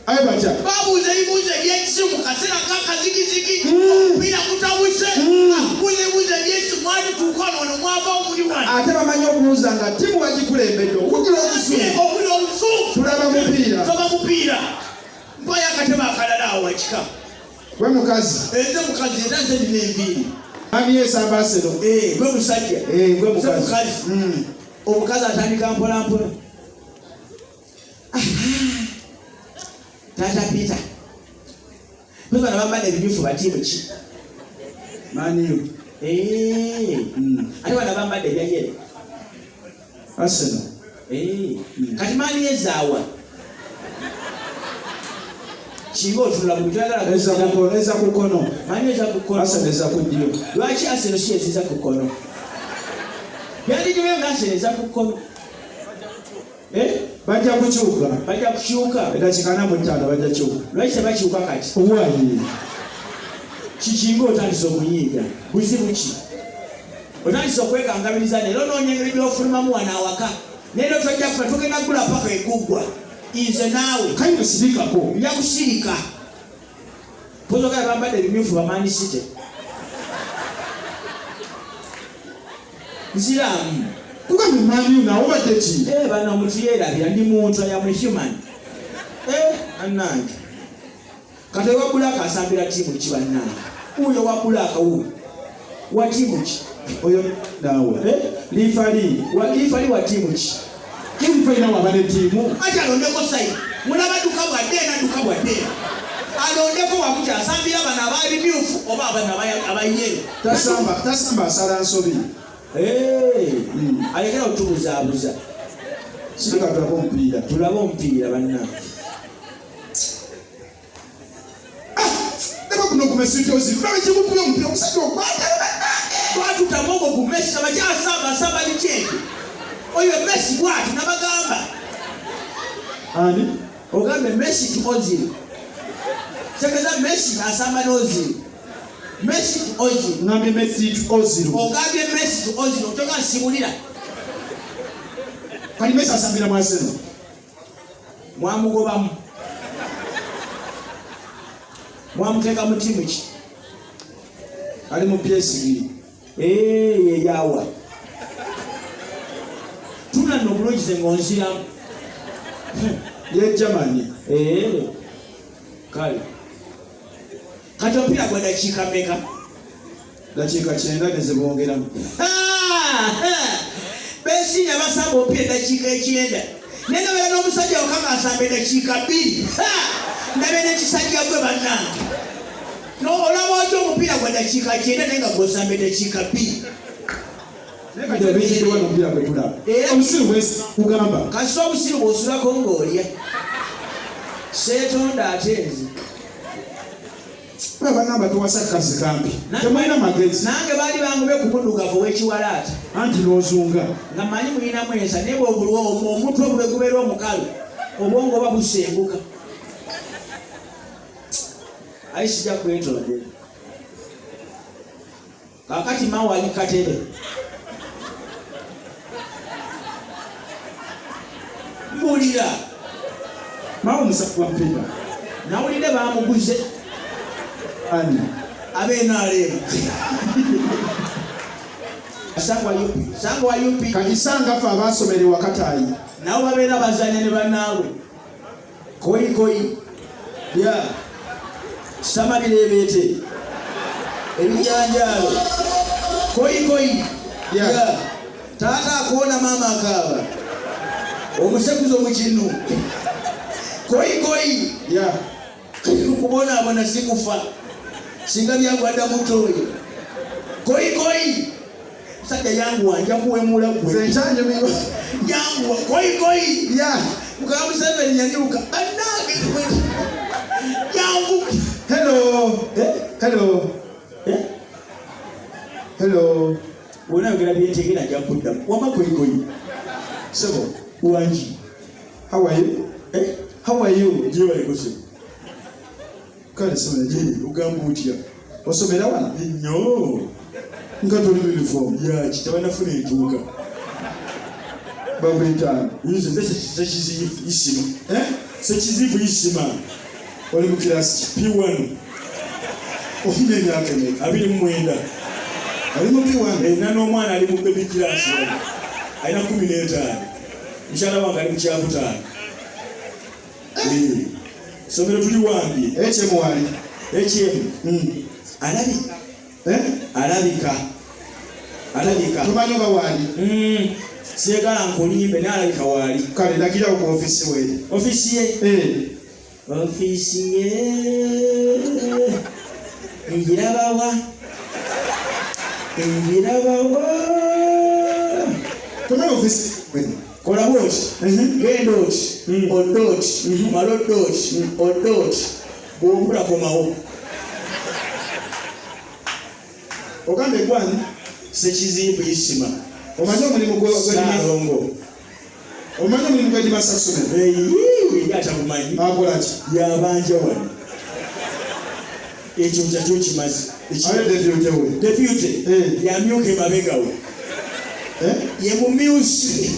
Aye bacha. Babuze ibuze by'ekisimu kasera kakazigizigi. Bila kutawuse. Buze Yesu mwali tukono no mwava omuli wano. Ate bamanyi okubuuza nga timu bagikulembedde okugira obusuulu. Tulaba mupiira. Mpaya akateba akalala awo wakika. Gwe mukazi. Nze mukazi era nze nina enviiri. Ani esamba Aseno? Gwe musajja. Gwe mukazi. Omukazi atandika mpolampola. Tata Peter. Bwana bambadde ebimyufu batiimu ki? Maniyo. Ate bwana bambadde ebya yero. Aseno. Kati mani ezaawa. Kingo otulula mu twagala eza kukono. Mani eza kukono. Aseno eza kuddyo. Lwaki Aseno si eza kukono? Yandigiwe nga Aseno eza kukono. Bajja kukyuka. Edakika 45 bajja kukyuka. Lwaki tebakyuka kati? Owaye. Kikinga otandise okuyiga. Buzibu ki? Otandise okwekangabiriza leero noonyengeri by'ofulumamu wano awaka. Neero tojja kufa tugenda kugula paka eguggwa. Nze naawe. Kayino sirikako. Nja kusirika. Pozogala bambadde ebimyufu bamanisite. Nziramu. Kugambe mani na obadde ki? Bana omuntu yeerabira ndi muntu ya mu human. Annange. Kati wa bulaka asambira tiimu ki bannange? Uyo wa bulaka uyo. Wa tiimu ki? Oyo naawe. Lifali wa tiimu ki? Kimfa ina wabane tiimu. Ati alondeko sayi. Mulaba duka bwadde. Alondeko wamuja asambira bana abali myufu oba abana abayero. Tasamba asala nsobi. Alekera otubuzaabuza. Sirika tulaba omupiira bannange. Kuno kumesitozi. Baba chikupuyo omupiira omusajja okwata. Twatutamogo ku Messi abakyasamba likyenge. Oyo Messi bw'ati nabagamba. Ani? Ogambe Messi to Ozil. Sekeza Messi asamba n'Ozil. Messi to Ozil. Ngambe Messi to Ozil. Ogambe Messi to Ozil. Otoka simulira. Kali Messi asambira mu Arsenal. Mwamugobamu. Mwamuteeka mu tiimu ki? Ali mu PSG. Yawa. Tuna n'obulungi ze ng'onziramu. Ye Germany. Kale. Kati omupiira gwa dakiika mmeka? Dakiika 9 ne zibongeramu. Besinya basamba omupiira dakiika 9. Naye beera n'omusajja wakanga asamba dakiika 2. Ndabe n'ekisajja gwe bannange. Olaba otya omupiira gwa dakiika 9 naye nga gw'osamba dakiika 2. Omusiru bwesi kugamba. Kasi omusiru bw'osulako ng'olya. Seetonda ate nzi. Banamba tuwasa kazi kampi. Temulina magezi. Nange baali bangube ku muddugavu w'ekiwalaata. Anti n'ozunga. Nga mmanyi mulinamu ensa naye bw'obulwa omutwe obulwe gubeera omukalu. Obwongo oba busembuka. Ayi sijja kwetondera. Kaakati maawe ali katebe. Mbulira. Maawe omusaku wa mpira. Nawulire baamuguze. Ani? Ab'NRM. Sangwa yupi. Kajisanga fa abasomererwa Kataayi. Nabo babeera bazannya ne bannaawe. Koyi. Ya. Sama bireebeete. Ebijanjaalo. Koyi. Ya. Taata akoona maama akaaba. Omusekuzo mu kinu. Koyi. Ya. Kubonaabona sikufa. Singa byagwadda mutoyi. Koyi. Sajja yangu wanja kuwemula gwe. Zenchanye miyo. Yangu koyi. Ya. Mukaba Museveni yanyiruka. Annange kwe. Yangu. Hello. Wona yogera byentegera ajja kuddamu. Wama koyi. Sebo. Wanji. How are you? Jiwa likose. Kale somera je ugamba utya. Osomera wana? Nnyo. Nga toli uniform. Ya kitabana funa entuuka. Babetano. Nze kiziyifu isimu. sekizibu isima oli mu kirasi P1 ofuna emyaka emeka 29 ali mu P1 na n'omwana ali mu baby class alina 15 mukyala wange ali mu kyakutaano somero tuli wambye ekyemu wali alabika tumanyi oba wali siyagala nkulimbe naye alabika wali kale ndagirawo ku ofisi we ofisi ye ngirabawa tumanyi ofisi kola bwoti genda oti odda oti mala odda oti odda oti bw'obula komawo ogamba egwani sekizimbu isima omanyi omulimu Saalongo omanyi omulimu gw'edimasasule yali atagumanyi akola ki yabanja wano ekyo kyakyo kimazi deputy yamyuka emabegawe ye mumyusi